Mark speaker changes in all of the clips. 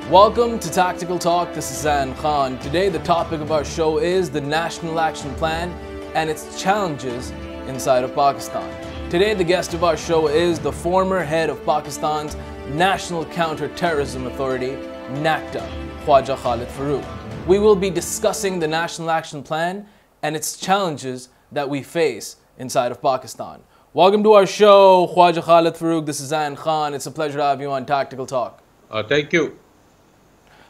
Speaker 1: Welcome to Tactical Talk. This is Zain. Today the topic of our show is the National Action Plan and its challenges inside of Pakistan. Today the guest of our show is the former head of Pakistan's National Counter-Terrorism Authority, Nacta, Khawaja Khalid Farooq. We will be discussing the National Action Plan and its challenges that we face inside of Pakistan. Welcome to our show, Khawaja Khalid Farooq. This is Zain Khan. It's a pleasure to have you on Tactical Talk.
Speaker 2: Thank you.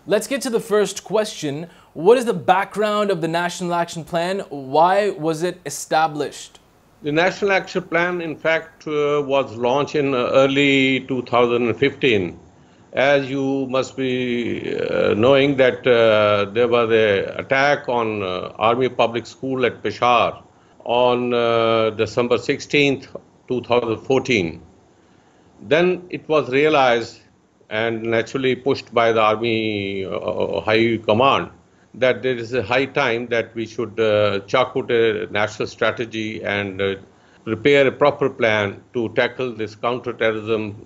Speaker 1: Let's get to the first question. What is the background of the National Action Plan? Why was it established?
Speaker 2: The National Action Plan, in fact, was launched in early 2015. As you must be knowing that there was an attack on Army Public School at Peshawar on December 16th, 2014. Then it was realized and naturally pushed by the Army High Command that there is a high time that we should chalk out a national strategy and prepare a proper plan to tackle this counter-terrorism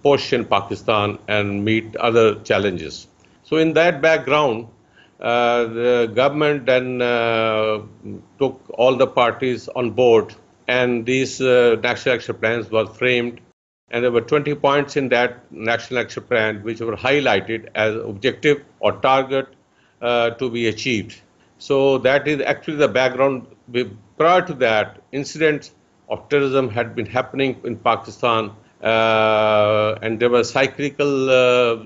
Speaker 2: push in Pakistan and meet other challenges. So in that background, the government then took all the parties on board, and these national action plans were framed. And there were 20 points in that National Action Plan which were highlighted as objective or target to be achieved. So that is actually the background. Prior to that, incidents of terrorism had been happening in Pakistan, and there was cyclical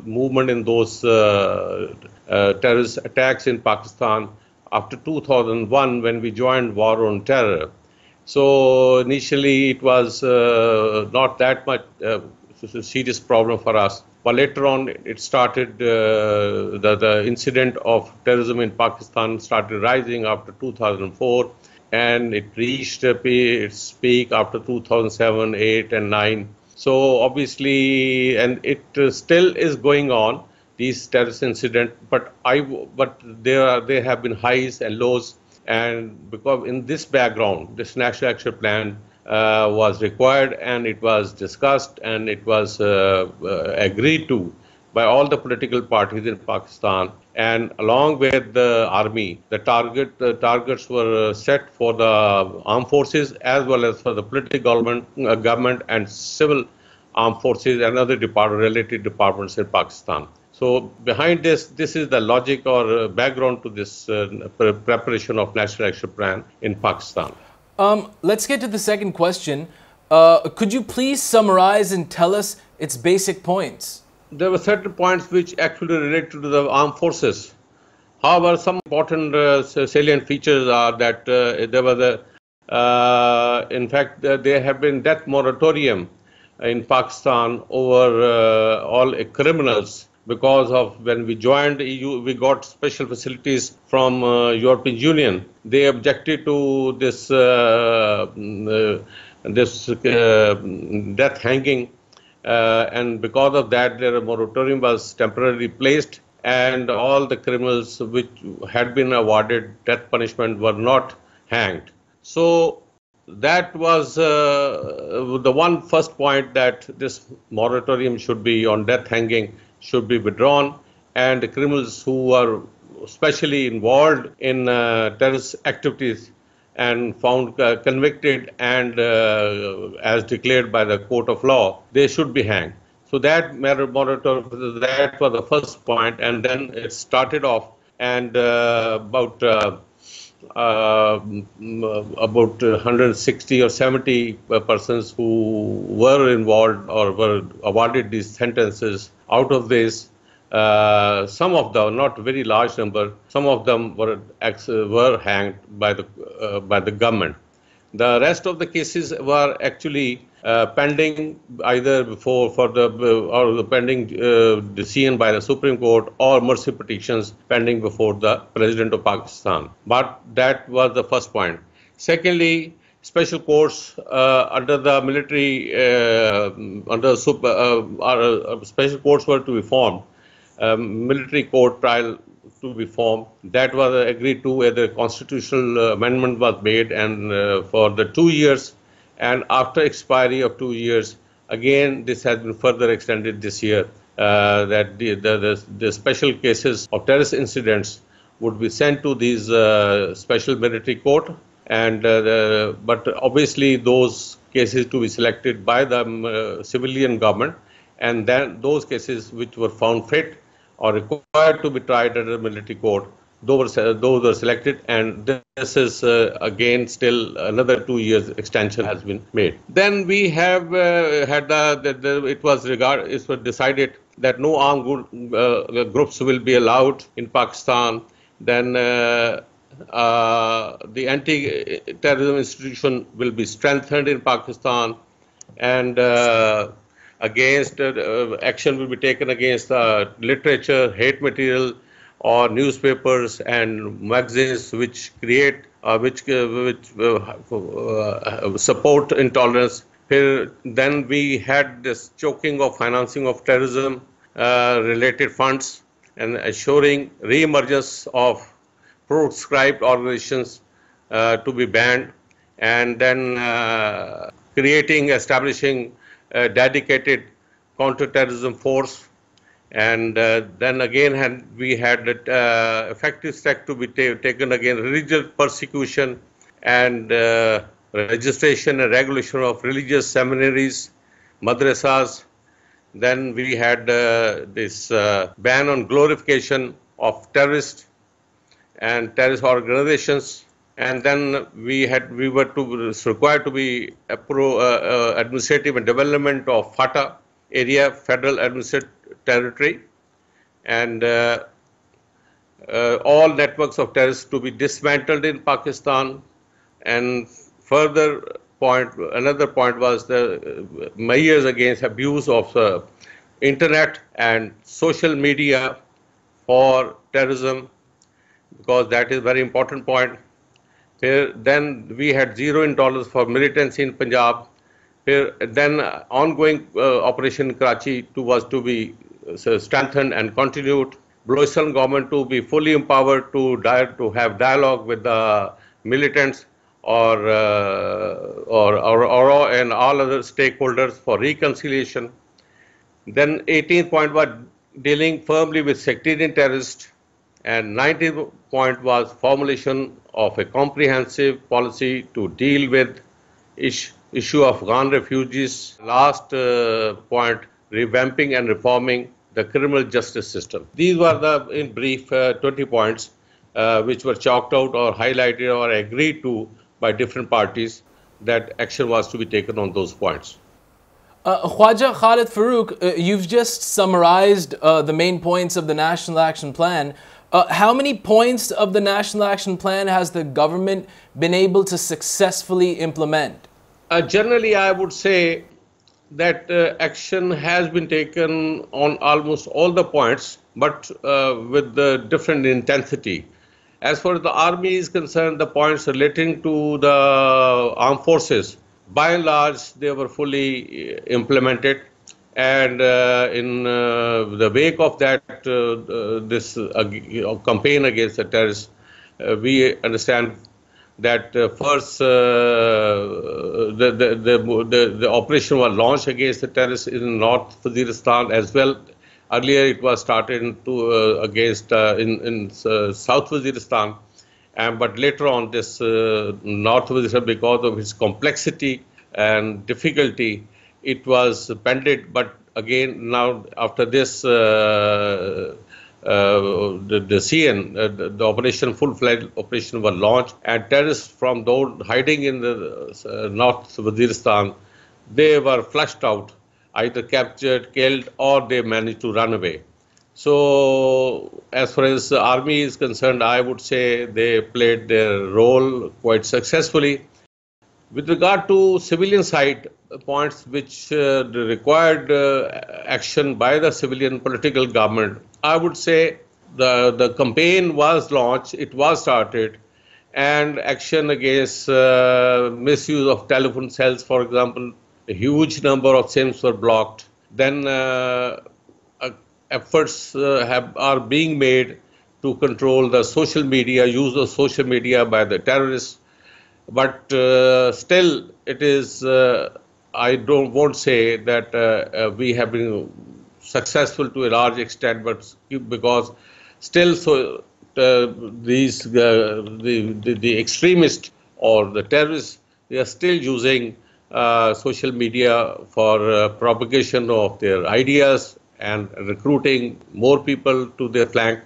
Speaker 2: movement in those terrorist attacks in Pakistan after 2001 when we joined war on terror. So initially it was not that much a serious problem for us, but later on it started, the incident of terrorism in Pakistan started rising after 2004, and it reached its peak after 2007, 8 and 9. So obviously, and it still is going on, these terrorist incidents, but there have been highs and lows. And because in this background, this National Action Plan was required, and it was discussed, and it was agreed to by all the political parties in Pakistan. And along with the army, the targets were set for the armed forces as well as for the political government and civil armed forces and other related departments in Pakistan. So behind this is the logic or background to this preparation of National Action Plan in Pakistan.
Speaker 1: Let's get to the second question. Could you please summarize and tell us its basic points?
Speaker 2: There were certain points which actually relate to the armed forces. However, some important salient features are that there was in fact, there have been death moratorium in Pakistan over all criminals. Because of when we joined the EU, we got special facilities from European Union. They objected to this death hanging, and because of that, their moratorium was temporarily placed, and all the criminals which had been awarded death punishment were not hanged. So that was the one first point, that this moratorium should be on death hanging should be withdrawn, and the criminals who are especially involved in terrorist activities and found convicted and as declared by the court of law, they should be hanged. So that moratorium, that was the first point, and then it started off, and about 160 or 70 persons who were involved or were awarded these sentences. Out of this, some of them, not a very large number, some of them were hanged by the government. The rest of the cases were actually pending either pending decision by the Supreme Court or mercy petitions pending before the President of Pakistan. But that was the first point. Secondly, special courts under the military, special courts were to be formed. Military court trial to be formed. That was agreed to, whether constitutional amendment was made, and for the 2 years, and after expiry of 2 years, again this has been further extended this year. that the special cases of terrorist incidents would be sent to these special military court, and but obviously those cases to be selected by the civilian government, and then those cases which were found fit or required to be tried under the military court, those were selected, and this is again still another 2 years extension has been made. Then we have had it was decided that no armed groups will be allowed in Pakistan. Then the anti-terrorism institution will be strengthened in Pakistan, and against action will be taken against literature, hate material, or newspapers and magazines which create support intolerance. Then we had this choking of financing of terrorism related funds, and assuring re-emergence of proscribed organizations to be banned, and then establishing a dedicated counter-terrorism force. And then again we had effective steps to be taken against religious persecution, and registration and regulation of religious seminaries, madrasas. Then we had this ban on glorification of terrorists and terrorist organizations. And then we were required to be administrative and development of FATA area, Federal Administrative Territory, and all networks of terrorists to be dismantled in Pakistan. And another point was the measures against abuse of internet and social media for terrorism, because that is a very important point. Then we had zero intolerance for militancy in Punjab. Then ongoing operation in Karachi was to be strengthened and continued. Balochistan government to be fully empowered to have dialogue with the militants or and all other stakeholders for reconciliation. Then 18th point was dealing firmly with sectarian terrorists, and 19th point was formulation of a comprehensive policy to deal with issue of Afghan refugees. Last point, revamping and reforming the criminal justice system. These were in brief, 20 points which were chalked out or highlighted or agreed to by different parties that action was to be taken on those points.
Speaker 1: Khawaja Khalid Farooq, you've just summarized the main points of the National Action Plan. How many points of the National Action Plan has the government been able to successfully implement?
Speaker 2: Generally, I would say that action has been taken on almost all the points, but with the different intensity. As far as the army is concerned, the points relating to the armed forces, by and large, they were fully implemented. And in the wake of that, this campaign against the terrorists, we understand that first the operation was launched against the terrorists in North Waziristan as well. Earlier, it was started against in South Waziristan, but later on, this North Waziristan, because of its complexity and difficulty, it was pended. But again, now after this, the CN, the operation, full-fledged operation was launched, and terrorists from those hiding in the North Waziristan, they were flushed out, either captured, killed, or they managed to run away. So as far as the army is concerned, I would say they played their role quite successfully. With regard to civilian side points which required action by the civilian political government, I would say the campaign was launched, it was started, and action against misuse of telephone cells, for example, a huge number of SIMs were blocked. Then efforts are being made to control the social media, use of social media by the terrorists. But still, it is, I won't say that we have been successful to a large extent, but because still the extremists or the terrorists, they are still using social media for propagation of their ideas and recruiting more people to their flank.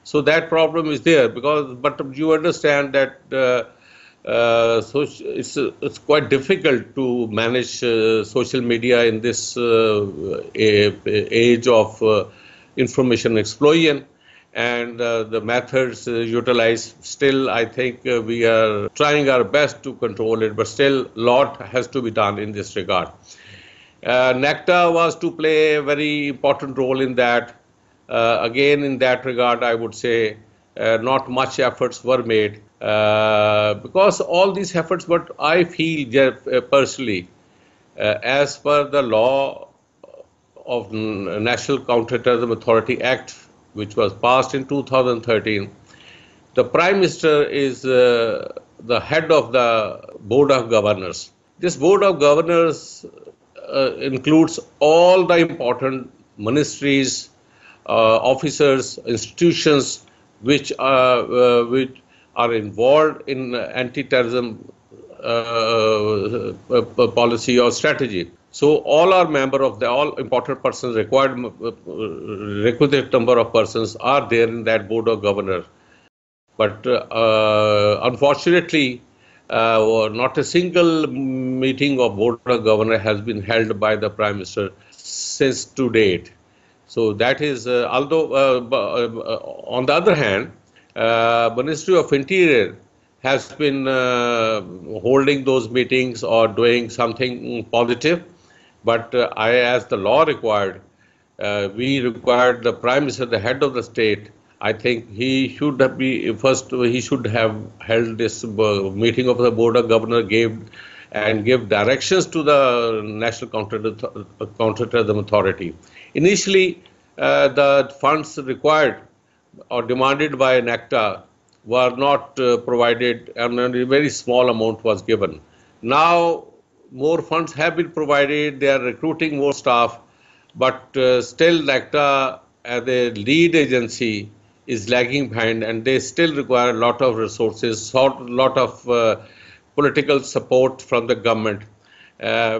Speaker 2: So that problem is there, but you understand that so it's quite difficult to manage social media in this age of information explosion, and the methods utilized. Still, I think we are trying our best to control it, but still, a lot has to be done in this regard. Nacta was to play a very important role in that. Again, in that regard, I would say not much efforts were made because all these efforts, but I feel personally, as per the law of National Counterterrorism Authority Act, which was passed in 2013, the Prime Minister is the head of the Board of Governors. This Board of Governors includes all the important ministries, officers, institutions which are involved in anti-terrorism policy or strategy. So all are member of all important persons, requisite number of persons are there in that Board of Governors. But unfortunately, not a single meeting of Board of Governors has been held by the Prime Minister since to date. So that is, although on the other hand, Ministry of Interior has been holding those meetings or doing something positive. But as the law required, we required the Prime Minister, the head of the state. I think he should have he should have held this meeting of the Board of Governors, give directions to the National Counterterrorism Authority. Initially, the funds required or demanded by Nacta were not provided, and a very small amount was given. Now, more funds have been provided, they are recruiting more staff, but still Nacta as a lead agency is lagging behind, and they still require a lot of resources, a lot of political support from the government,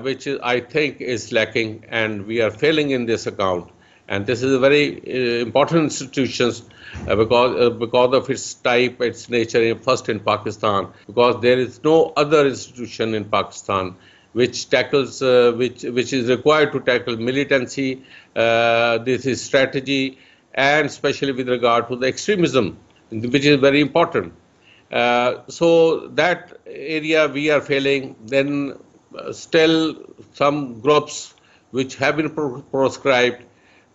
Speaker 2: which I think is lacking, and we are failing in this account. And this is a very important institution because of its type, its nature, first in Pakistan, because there is no other institution in Pakistan which tackles, which is required to tackle militancy, this is strategy, and especially with regard to the extremism, which is very important. So that area we are failing. Then still some groups which have been proscribed,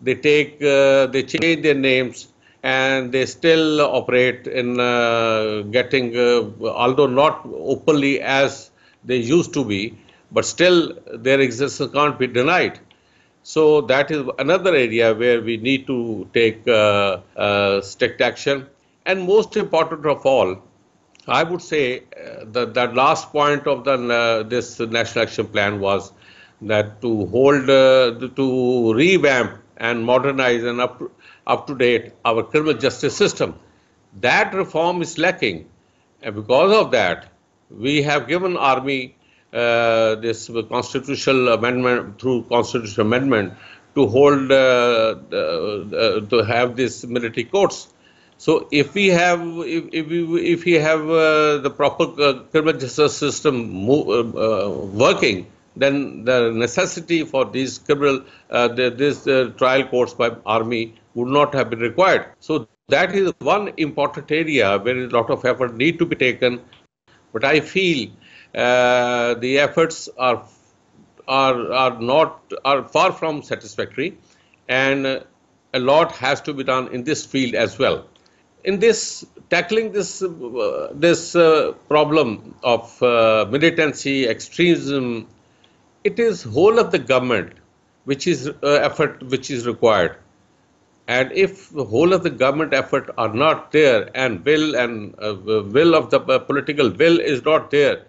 Speaker 2: they change their names, and they still operate in getting, although not openly as they used to be, but still their existence can't be denied. So that is another area where we need to take strict action. And most important of all, I would say the last point of this National Action Plan was that to hold, to revamp and modernize and up to date our criminal justice system. That reform is lacking, and because of that, we have given Army this constitutional amendment, through constitutional amendment, to hold to have these military courts. So if we have the proper criminal justice system working, then the necessity for these criminal trial courts by Army would not have been required. So that is one important area where a lot of effort need to be taken. But I feel the efforts are far from satisfactory, and a lot has to be done in this field as well. In tackling this problem of militancy, extremism, it is whole of the government which is effort which is required. And if the whole of the government effort are not there, and will of the political will is not there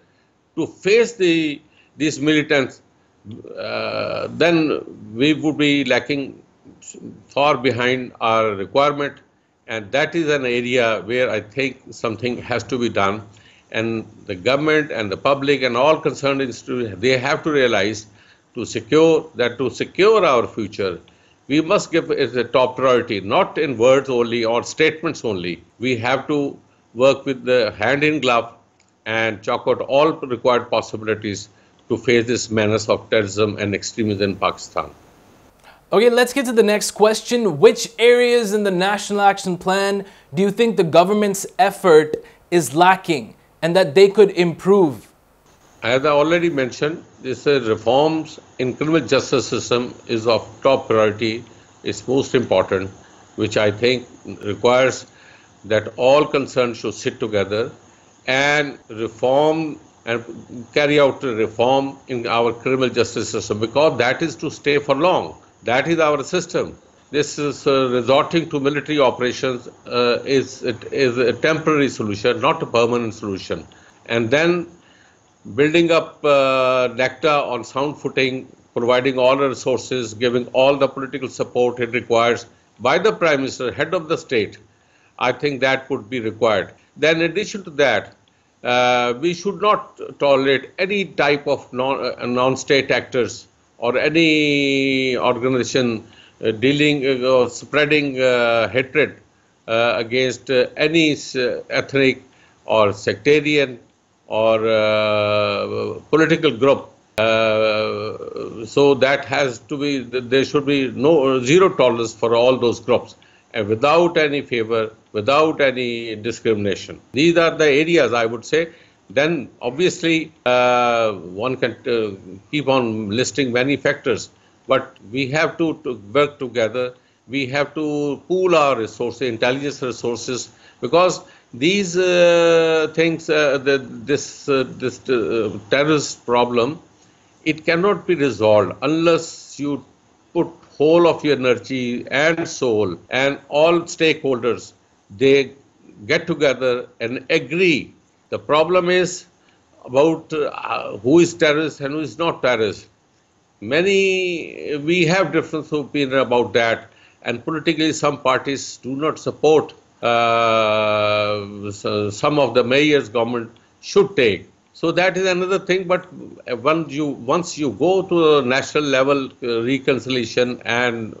Speaker 2: to face these militants, then we would be lacking far behind our requirement, and that is an area where I think something has to be done. And the government and the public and all concerned institutions, they have to realize to secure our future, we must give it a top priority, not in words only or statements only. We have to work with the hand in glove and chalk out all required possibilities to face this menace of terrorism and extremism in Pakistan.
Speaker 1: Okay, let's get to the next question. Which areas in the National Action Plan do you think the government's effort is lacking and that they could improve?
Speaker 2: As I already mentioned, this reforms in criminal justice system is of top priority. It's most important, which I think requires that all concerned should sit together and reform and carry out a reform in our criminal justice system, because that is to stay for long. That is our system. This is resorting to military operations is a temporary solution, not a permanent solution. And then building up Nacta on sound footing, providing all the resources, giving all the political support it requires by the Prime Minister, head of the state, I think that would be required. Then in addition to that, we should not tolerate any type of non-state actors or any organization dealing or spreading hatred against any ethnic or sectarian or political group. So that has to be, there should be zero tolerance for all those groups, and without any favor, without any discrimination. These are the areas I would say. Then obviously one can keep on listing many factors, but we have to work together. We have to pool our resources, intelligence resources, because these things, this terrorist problem, it cannot be resolved unless you put whole of your energy and soul, and all stakeholders, they get together and agree. The problem is about who is terrorist and who is not terrorist. We have different opinion about that, and politically some parties do not support some of the measures government should take. So that is another thing. But once you go to a national level reconciliation and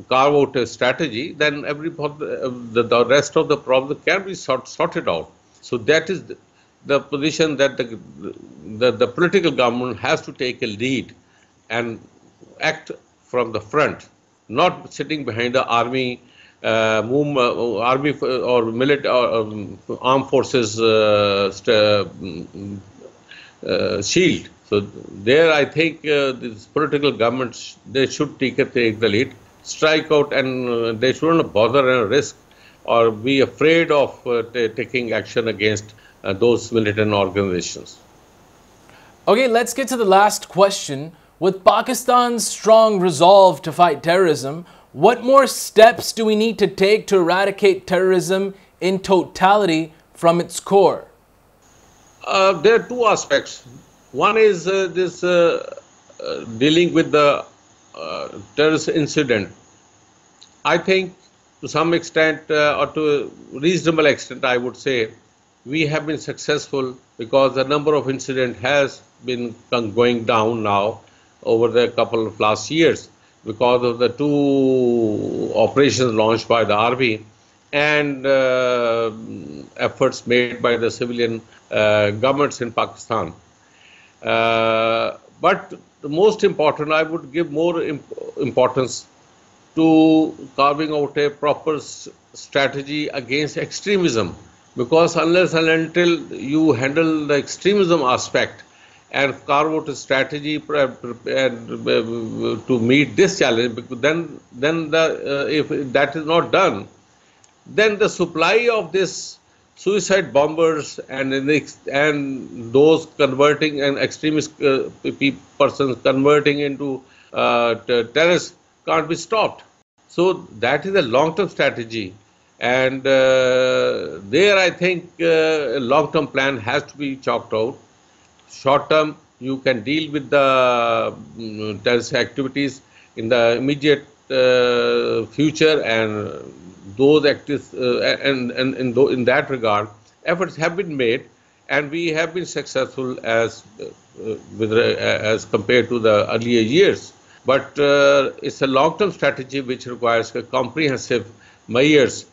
Speaker 2: carve out a strategy, then the rest of the problem can be sorted out. So that is the position that the political government has to take a lead and act from the front, not sitting behind the army, army or military or armed forces shield. So there, I think these political governments, they should take the lead, strike out, and they shouldn't bother and risk or be afraid of taking action against those militant organizations.
Speaker 1: Okay, let's get to the last question. With Pakistan's strong resolve to fight terrorism, what more steps do we need to take to eradicate terrorism in totality from its core?
Speaker 2: There are two aspects. One is this dealing with the terrorist incident. I think to some extent or to a reasonable extent, I would say, we have been successful because the number of incidents has been going down now over the couple of last years because of the two operations launched by the army and efforts made by the civilian governments in Pakistan. But the most important, I would give more importance to carving out a proper strategy against extremism, because unless and until you handle the extremism aspect and carve out a strategy to meet this challenge, then if that is not done, then the supply of this suicide bombers and those converting and extremist persons converting into terrorists can't be stopped. So that is a long-term strategy, and there I think a long-term plan has to be chalked out. Short-term, you can deal with the terrorist activities in the immediate future, and those activities, in that regard, efforts have been made, and we have been successful as compared to the earlier years. But it's a long-term strategy which requires comprehensive measures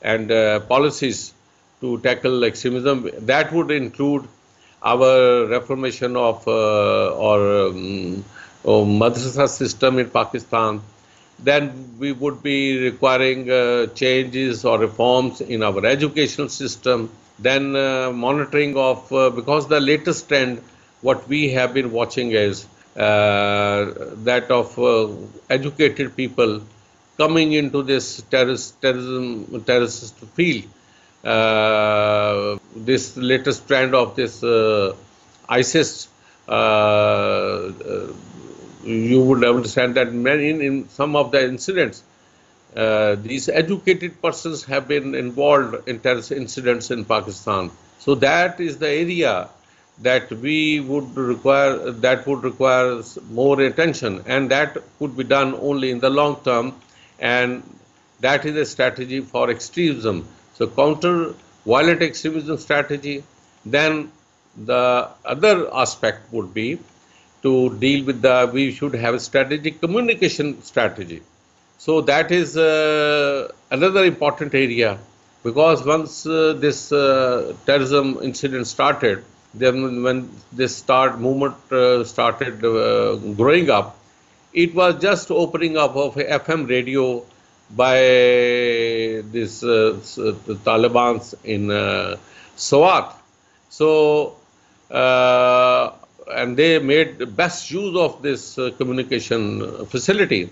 Speaker 2: and policies to tackle extremism. That would include our reformation of madrasa system in Pakistan. Then we would be requiring changes or reforms in our educational system. Then monitoring of, because the latest trend, what we have been watching is that of educated people coming into this terrorist field. This latest trend of this ISIS, you would understand that in some of the incidents, these educated persons have been involved in terrorist incidents in Pakistan. So that is the area that would require more attention, and that could be done only in the long term, and that is a strategy for extremism. So counter violent extremism strategy. Then the other aspect would be to deal with we should have a strategic communication strategy. So that is another important area, because once this terrorism incident started, then when this movement started growing up, it was just opening up of a FM radio by this the Taliban's in Swat. So and they made the best use of this communication facility.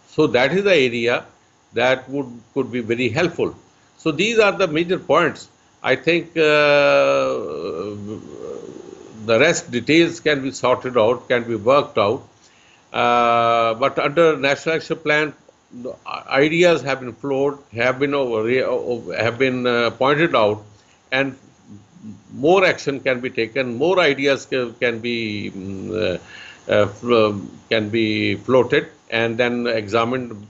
Speaker 2: So that is the area that could be very helpful. So these are the major points. I think the rest details can be sorted out, can be worked out. But under National Action Plan, the ideas have been flowed, have been pointed out, and more action can be taken. More ideas can be floated and then examined,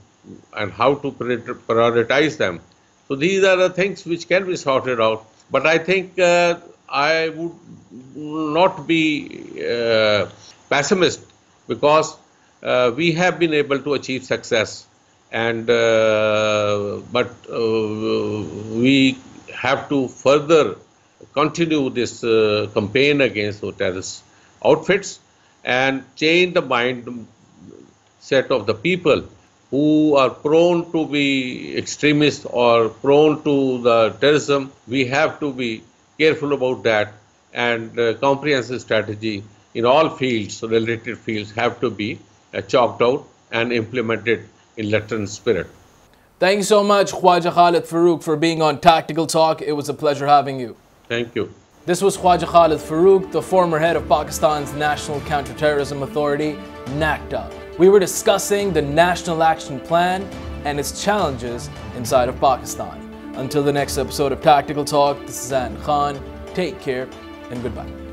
Speaker 2: and how to prioritize them. So these are the things which can be sorted out. But I think I would not be pessimist, because we have been able to achieve success, and but we have to further continue this campaign against the terrorist outfits and change the mindset of the people who are prone to be extremists or prone to the terrorism. We have to be careful about that, and comprehensive strategy in all fields, related fields, have to be chalked out and implemented in letter and spirit.
Speaker 1: Thank you so much, Khawaja Khalid Farooq, for being on Tactical Talk. It was a pleasure having you.
Speaker 2: Thank you.
Speaker 1: This was Khawaja Khalid Farooq, the former head of Pakistan's National Counterterrorism Authority, Nacta. We were discussing the National Action Plan and its challenges inside of Pakistan. Until the next episode of Tactical Talk, this is Zain. Take care and goodbye.